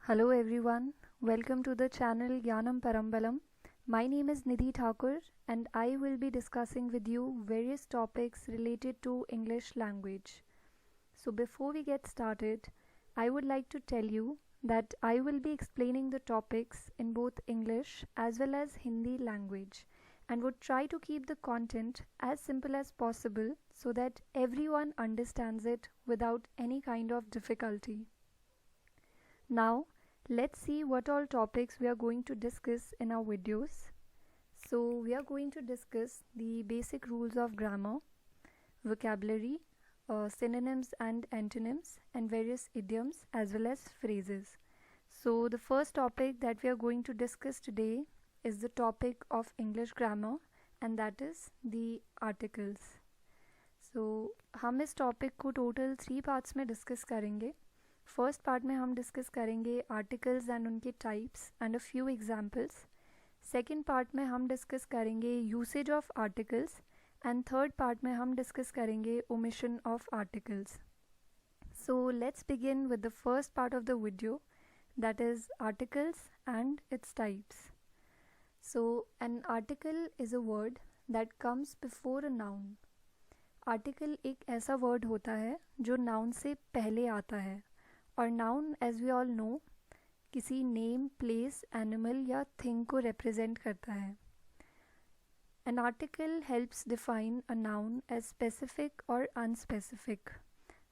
Hello everyone, welcome to the channel Gyanam Parambalam. My name is Nidhi Thakur and I will be discussing with you various topics related to English language. So before we get started, I would like to tell you that I will be explaining the topics in both English as well as Hindi language and would try to keep the content as simple as possible so that everyone understands it without any kind of difficulty. Now, let's see what all topics we are going to discuss in our videos. So, we are going to discuss the basic rules of grammar, vocabulary, synonyms and antonyms, and various idioms as well as phrases. So, the first topic that we are going to discuss today is the topic of English grammar, and that is the articles. So, हम इस topic को total 3 parts में discuss करेंगे. First part में हम discuss करेंगे articles and उनके types and a few examples. Second part में हम डिस्कस करेंगे usage of articles and third part में हम डिस्कस करेंगे omission of articles. So let's begin with the first part of the video, that is articles and its types. So an article is a word that comes before a noun. Article एक ऐसा word होता है जो noun से पहले आता है, और noun as we all know किसी नेम, प्लेस, एनिमल या थिंग को रिप्रेजेंट करता है. An article helps define a noun as specific और अनस्पेसिफिक.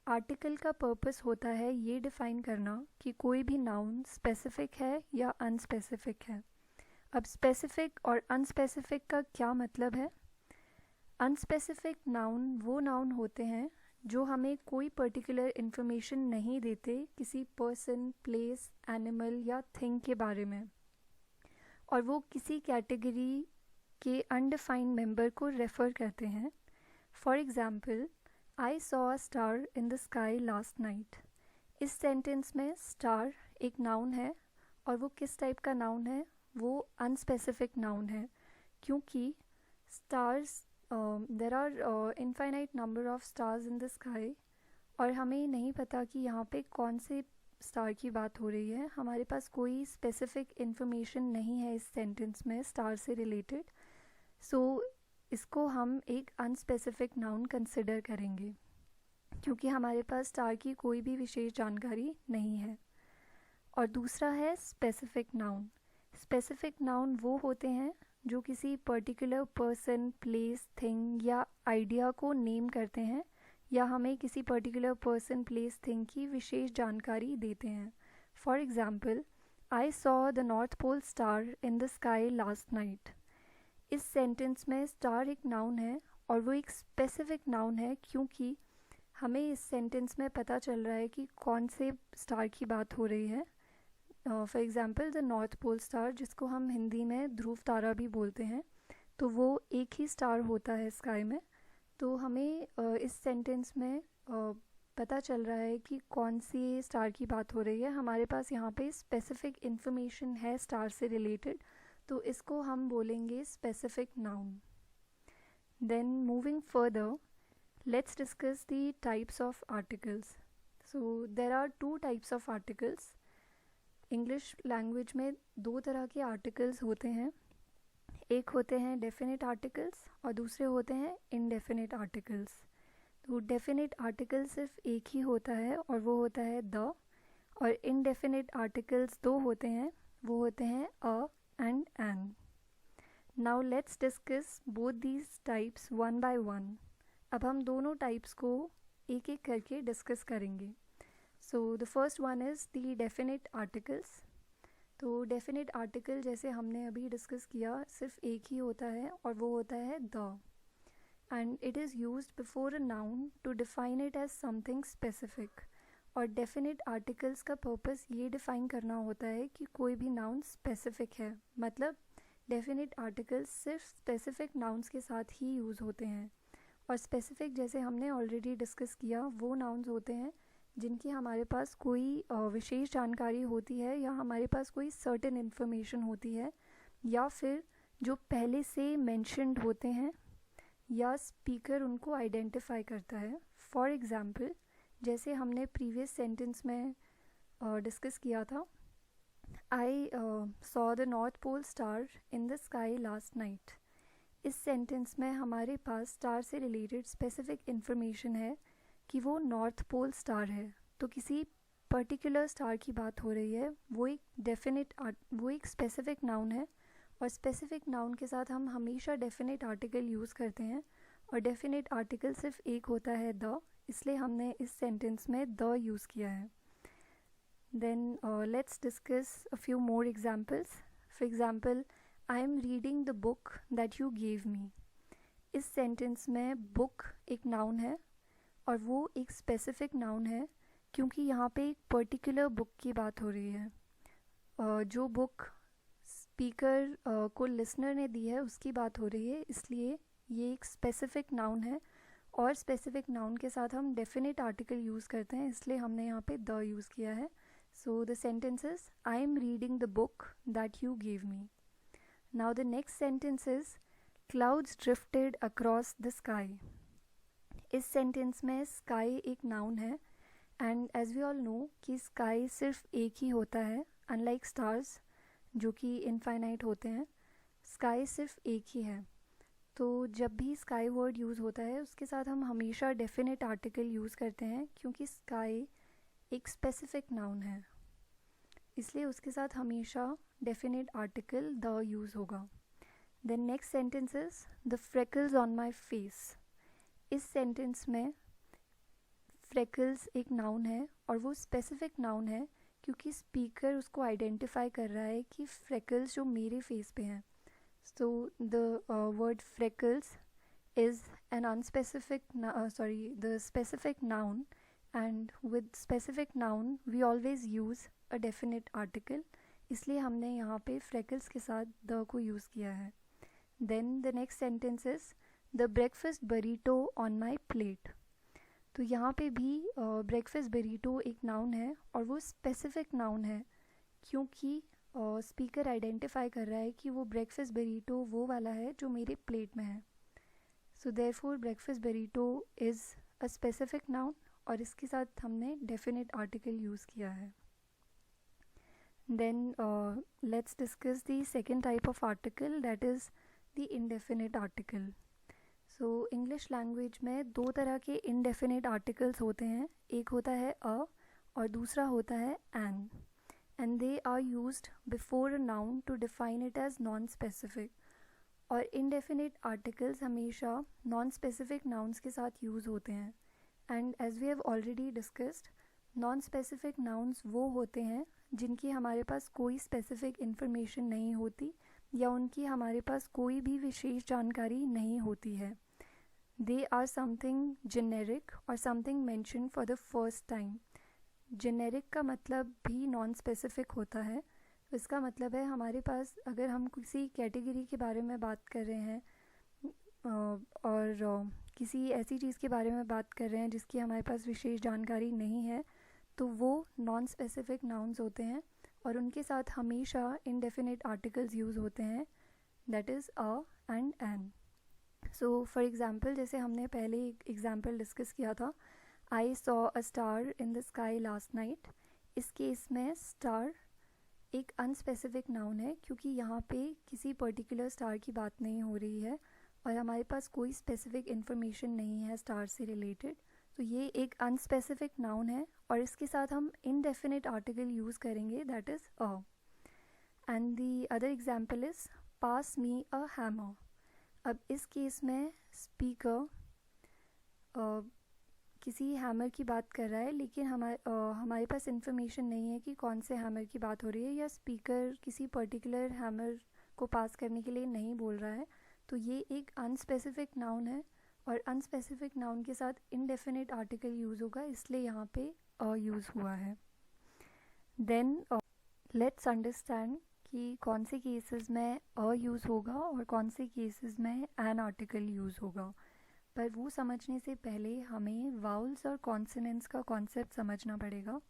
आर्टिकल का पर्पस होता है ये डिफाइन करना कि कोई भी नाउन स्पेसिफिक है या अनस्पेसिफिक है. अब स्पेसिफिक और अनस्पेसिफिक का क्या मतलब है? अनस्पेसिफिक नाउन वो नाउन होते हैं जो हमें कोई पर्टिकुलर इन्फॉर्मेशन नहीं देते किसी पर्सन, प्लेस, एनिमल या थिंग के बारे में, और वो किसी कैटेगरी के अनडिफाइंड मेंबर को रेफर करते हैं. For example, I saw a star in the sky last night. इस सेंटेंस में स्टार एक नाउन है, और वो किस टाइप का नाउन है? वो अनस्पेसिफिक नाउन है, क्योंकि stars there are infinite number of stars in the sky, और हमें नहीं पता कि यहाँ पे कौन से स्टार की बात हो रही है. हमारे पास कोई स्पेसिफिक इन्फॉर्मेशन नहीं है इस सेंटेंस में स्टार से रिलेटेड. सो इसको हम एक अनस्पेसिफिक नाउन कंसिडर करेंगे, क्योंकि हमारे पास स्टार की कोई भी विशेष जानकारी नहीं है. और दूसरा है स्पेसिफिक नाउन. स्पेसिफिक नाउन वो होते हैं जो किसी पर्टिकुलर पर्सन, प्लेस, थिंग या आइडिया को नेम करते हैं, या हमें किसी पर्टिकुलर पर्सन, प्लेस, थिंग की विशेष जानकारी देते हैं. For example, I saw the North Pole star in the sky last night. इस सेंटेंस में स्टार एक नाउन है, और वो एक स्पेसिफिक नाउन है क्योंकि हमें इस सेंटेंस में पता चल रहा है कि कौन से स्टार की बात हो रही है. For example, the North Pole star, जिसको हम हिंदी में ध्रुव तारा भी बोलते हैं, तो वो एक ही स्टार होता है स्काई में. तो हमें इस सेंटेंस में पता चल रहा है कि कौन सी स्टार की बात हो रही है. हमारे पास यहाँ पे स्पेसिफिक इन्फॉर्मेशन है स्टार से रिलेटेड, तो इसको हम बोलेंगे specific noun. Then moving further, let's discuss the types of articles. So there are 2 types of articles. English language में 2 तरह के आर्टिकल्स होते हैं. एक होते हैं डेफिनेट आर्टिकल्स और दूसरे होते हैं इनडेफिनेट आर्टिकल्स. तो डेफिनेट आर्टिकल सिर्फ एक ही होता है और वो होता है द, और इनडेफिनेट आर्टिकल्स 2 होते हैं, वो होते हैं A and N. Now let's discuss both these types one by one. अब हम दोनों टाइप्स को एक एक करके डिस्कस करेंगे. So the first one is the definite articles. तो डेफिनेट आर्टिकल, जैसे हमने अभी डिस्कस किया, सिर्फ एक ही होता है और वो होता है the, and it is used before a noun to define it as something specific. और डेफिनेट आर्टिकल्स का पर्पस ये डिफाइन करना होता है कि कोई भी नाउन स्पेसिफिक है. मतलब डेफिनेट आर्टिकल्स सिर्फ स्पेसिफिक नाउन्स के साथ ही यूज़ होते हैं. और स्पेसिफिक, जैसे हमने ऑलरेडी डिस्कस किया, वो नाउन्स होते हैं जिनकी हमारे पास कोई विशेष जानकारी होती है, या हमारे पास कोई सर्टेन इन्फॉर्मेशन होती है, या फिर जो पहले से मेंशन्ड होते हैं, या स्पीकर उनको आइडेंटिफाई करता है. फॉर एग्ज़ाम्पल, जैसे हमने प्रीवियस सेंटेंस में डिस्कस किया था I saw the North Pole star in the sky last night. इस सेंटेंस में हमारे पास स्टार से रिलेटेड स्पेसिफिक इन्फॉर्मेशन है कि वो नॉर्थ पोल स्टार है. तो किसी पर्टिकुलर स्टार की बात हो रही है. वो एक स्पेसिफिक नाउन है और स्पेसिफिक नाउन के साथ हम हमेशा डेफिनेट आर्टिकल यूज़ करते हैं और डेफिनेट आर्टिकल सिर्फ एक होता है द, इसलिए हमने इस सेंटेंस में द यूज़ किया है. Then let's discuss a few more examples. For example, I am reading the book that you gave me. इस सेंटेंस में book एक नाउन है और वो एक स्पेसिफिक नाउन है क्योंकि यहाँ पे एक पर्टिकुलर बुक की बात हो रही है. जो बुक स्पीकर को लिसनर ने दी है उसकी बात हो रही है, इसलिए ये एक स्पेसिफिक नाउन है और स्पेसिफिक नाउन के साथ हम डेफिनेट आर्टिकल यूज़ करते हैं, इसलिए हमने यहाँ पे द यूज़ किया है. So the sentence is, I am reading the book that you gave me. Now the next sentence is, clouds drifted across the sky. इस sentence में sky एक noun है and as we all know कि sky सिर्फ एक ही होता है, unlike stars जो कि infinite होते हैं, sky सिर्फ एक ही है. तो जब भी sky word यूज़ होता है उसके साथ हम हमेशा definite article यूज़ करते हैं क्योंकि sky एक स्पेसिफिक नाउन है, इसलिए उसके साथ हमेशा डेफिनेट आर्टिकल द यूज़ होगा. Then next sentence is the freckles on my face. इस सेंटेंस में फ्रेकल्स एक नाउन है और वो स्पेसिफिक नाउन है क्योंकि स्पीकर उसको आइडेंटिफाई कर रहा है कि फ्रेकल्स जो मेरे फेस पे हैं. So the word freckles is an unspecific the specific noun. And with specific noun we always use a definite article, इसलिए हमने यहाँ पे freckles के साथ the को use किया है. Then the next sentence is the breakfast burrito on my plate. तो यहाँ पे भी breakfast burrito एक noun है और वो specific noun है क्योंकि speaker identify कर रहा है कि वो breakfast burrito वो वाला है जो मेरे plate में है. So therefore breakfast burrito is a specific noun और इसके साथ हमने डेफिनेट आर्टिकल यूज़ किया है. Then let's discuss the second type of article, that is the indefinite article. So English language में दो तरह के इंडेफिनेट आर्टिकल्स होते हैं. एक होता है अ और दूसरा होता है an, and they are used before a noun to define it as non specific. और इंडेफिनेट आर्टिकल्स हमेशा नॉन स्पेसिफिक नाउन्स के साथ यूज़ होते हैं. And as we have already discussed, non specific nouns वो होते हैं जिनकी हमारे पास कोई स्पेसिफिक इन्फॉर्मेशन नहीं होती या उनकी हमारे पास कोई भी विशेष जानकारी नहीं होती है. दे आर समथिंग जेनेरिक और something mention for the first time. Generic का मतलब भी नॉन स्पेसिफिक होता है. इसका मतलब है हमारे पास अगर हम किसी कैटेगरी के बारे में बात कर रहे हैं और किसी ऐसी चीज़ के बारे में बात कर रहे हैं जिसकी हमारे पास विशेष जानकारी नहीं है, तो वो नॉन स्पेसिफिक नाउन्स होते हैं और उनके साथ हमेशा इंडेफिनेट आर्टिकल्स यूज़ होते हैं, that is a and an. So for example, जैसे हमने पहले एक एग्ज़ाम्पल डिस्कस किया था, I saw a star in the sky last night. इस केस में स्टार एक अनस्पेसिफिक नाउन है क्योंकि यहाँ पे किसी पर्टिकुलर स्टार की बात नहीं हो रही है और हमारे पास कोई स्पेसिफिक इन्फॉर्मेशन नहीं है स्टार से रिलेटेड. तो ये एक अनस्पेसिफिक नाउन है और इसके साथ हम इनडेफिनेट आर्टिकल यूज़ करेंगे, that is a. And the other example is pass me a hammer. अब इस केस में स्पीकर किसी हैमर की बात कर रहा है लेकिन हमारे पास इन्फॉर्मेशन नहीं है कि कौन से हैमर की बात हो रही है या स्पीकर किसी पर्टिकुलर हैमर को पास करने के लिए नहीं बोल रहा है. तो ये एक अनस्पेसिफिक नाउन है और अनस्पेसिफिक नाउन के साथ इनडेफिनेट आर्टिकल यूज़ होगा, इसलिए यहाँ पे अ यूज़ हुआ है. देन लेट्स अंडरस्टैंड कि कौन से केसेस में अ यूज़ होगा और कौन से केसेस में एन आर्टिकल यूज़ होगा. पर वो समझने से पहले हमें वाउल्स और कॉन्सोनेंट्स का कॉन्सेप्ट समझना पड़ेगा.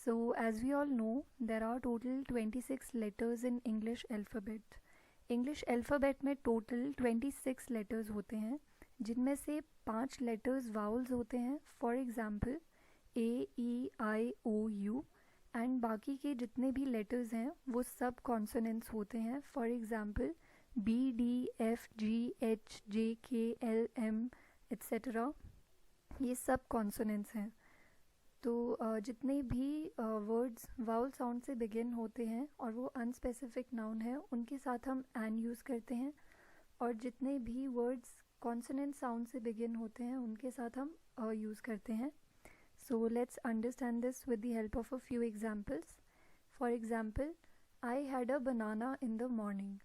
So as we all know there are total 26 letters in English alphabet. English alphabet में टोटल 26 लेटर्स होते हैं जिनमें से 5 लेटर्स वाउल्स होते हैं. For example A, E, I, O, U and बाकी के जितने भी लेटर्स हैं वो सब कॉन्सोनेंट्स होते हैं. For example BDFGHJKLM etc. ये सब कॉन्सोनेंट्स हैं. तो जितने भी वर्ड्स वाउल साउंड से बिगिन होते हैं और वो अनस्पेसिफिक नाउन है उनके साथ हम एन यूज़ करते हैं, और जितने भी वर्ड्स कॉन्सोनेंट साउंड से बिगिन होते हैं उनके साथ हम यूज़ करते हैं. So let's understand this with the help of a few examples. For example, I had a banana in the morning.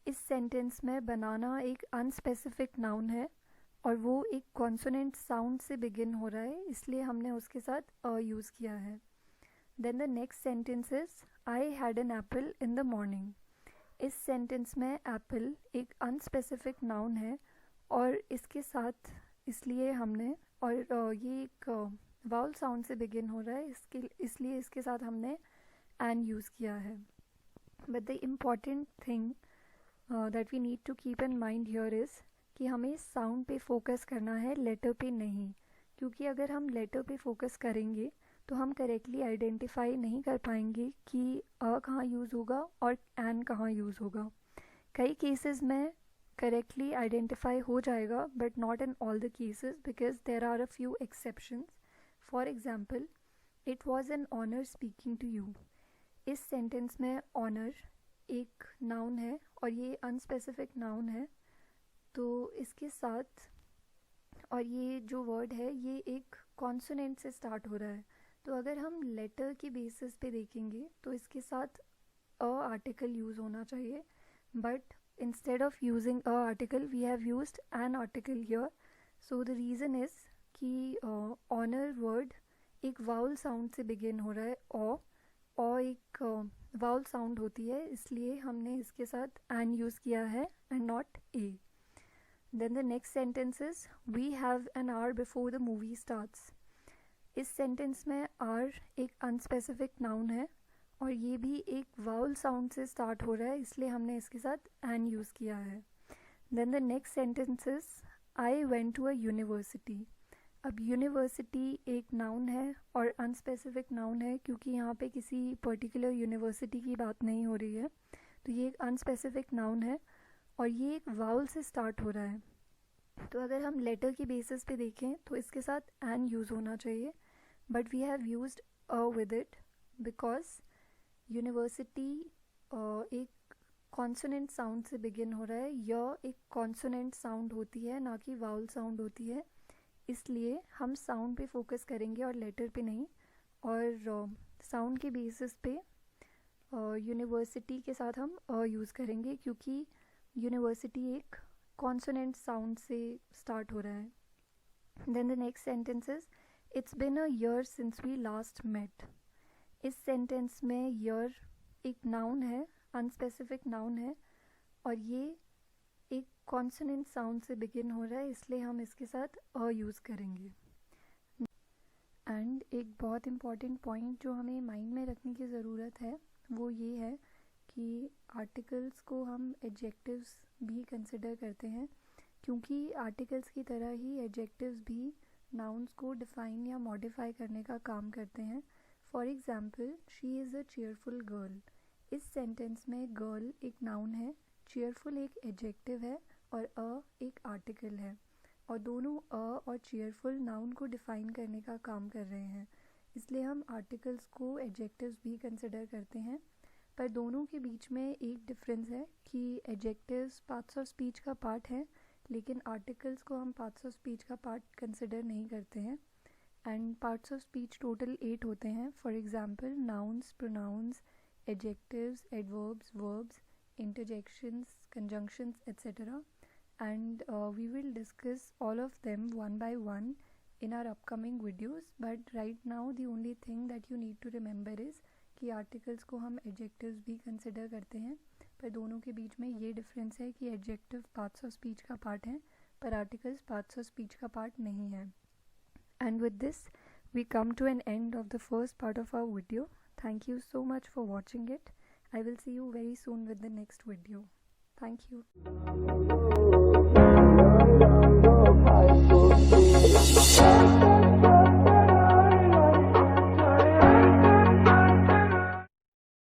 इस सेंटेंस में बनाना एक अनस्पेसिफिक नाउन है और वो एक कॉन्सोनेंट साउंड से बिगिन हो रहा है, इसलिए हमने उसके साथ यूज़ किया है. Then the next sentence is I had an apple in the morning. इस सेंटेंस में एप्पल एक अनस्पेसिफिक नाउन है और इसके साथ इसलिए हमने ये एक वाउल साउंड से बिगिन हो रहा है इसलिए इसके साथ हमने एन यूज़ किया है. But the important thing that we need to keep in mind here is कि हमें साउंड पे फोकस करना है, लेटर पे नहीं. क्योंकि अगर हम लेटर पे फोकस करेंगे तो हम करेक्टली आइडेंटिफाई नहीं कर पाएंगे कि अ कहाँ यूज़ होगा और एन कहाँ यूज़ होगा. कई केसेस में करेक्टली आइडेंटिफाई हो जाएगा but not in all the cases because there are a few exceptions. For example, it was an honour speaking to you. इस सेंटेंस में ऑनर एक नाउन है और ये अनस्पेसिफिक नाउन है, तो इसके साथ और ये जो वर्ड है ये एक कॉन्सोनेंट से स्टार्ट हो रहा है. तो अगर हम लेटर के बेसिस पे देखेंगे तो इसके साथ अ आर्टिकल यूज़ होना चाहिए, but instead of using a article we have used an article here. So the reason is कि ऑनर वर्ड एक वाउल साउंड से बिगिन हो रहा है. ओ एक वाउल साउंड होती है, इसलिए हमने इसके साथ एन यूज़ किया है and not a. Then the next sentence is we have an hour before the movie starts. इस सेंटेंस में आर एक अनस्पेसिफिक नाउन है और ये भी एक वाउल साउंड से स्टार्ट हो रहा है, इसलिए हमने इसके साथ एन यूज़ किया है. Then the next sentence is I went to a university. अब यूनिवर्सिटी एक नाउन है और अनस्पेसिफिक नाउन है क्योंकि यहाँ पे किसी पर्टिकुलर यूनिवर्सिटी की बात नहीं हो रही है, तो ये एक अनस्पेसिफिक नाउन है और ये एक वाउल से स्टार्ट हो रहा है. तो अगर हम लेटर की बेसिस पे देखें तो इसके साथ एन यूज़ होना चाहिए, but we have used a with it because university एक कॉन्सोनेंट साउंड से बिगिन हो रहा है. यह एक कॉन्सोनेंट साउंड होती है, ना कि वाउल साउंड होती है, इसलिए हम साउंड पे फोकस करेंगे और लेटर पे नहीं. और साउंड के बेसिस पे यूनिवर्सिटी के साथ हम यूज़ करेंगे क्योंकि यूनिवर्सिटी एक कॉन्सोनेंट साउंड से स्टार्ट हो रहा है. Then the next sentence is it's been a year since we last met. इस सेंटेंस में ईयर एक नाउन है, अनस्पेसिफिक नाउन है और ये एक कॉन्सोनेंट साउंड से बिगिन हो रहा है, इसलिए हम इसके साथ अ यूज़ करेंगे. एंड एक बहुत इम्पॉर्टेंट पॉइंट जो हमें माइंड में रखने की ज़रूरत है वो ये है कि आर्टिकल्स को हम एडजेक्टिव्स भी कंसिडर करते हैं, क्योंकि आर्टिकल्स की तरह ही एडजेक्टिव्स भी नाउन्स को डिफ़ाइन या मॉडिफाई करने का काम करते हैं. For example, she is a cheerful girl. इस सेंटेंस में गर्ल एक नाउन है, चीयरफुल एक एडजेक्टिव है और अ एक आर्टिकल है, और दोनों अ और चीयरफुल नाउन को डिफ़ाइन करने का काम कर रहे हैं, इसलिए हम आर्टिकल्स को एडजेक्टिव्स भी कंसिडर करते हैं. पर दोनों के बीच में एक डिफरेंस है कि एडजेक्टिव्स पार्ट्स ऑफ स्पीच का पार्ट है, लेकिन आर्टिकल्स को हम पार्ट्स ऑफ स्पीच का पार्ट कंसिडर नहीं करते हैं. And parts of speech total 8 होते हैं. For example, nouns, pronouns, adjectives, adverbs, verbs, interjections, conjunctions, etc. And we will discuss all of them one by one in our upcoming videos. But right now the only thing that you need to remember is कि articles को हम adjectives भी consider करते हैं, पर दोनों के बीच में ये डिफरेंस है कि एडजेक्टिव पार्ट्स ऑफ स्पीच का पार्ट है पर आर्टिकल्स पार्ट्स ऑफ स्पीच का पार्ट नहीं है. And with this we come to an end of the first part of our video. Thank you so much for watching it. I will see you very soon with the next video. Thank you.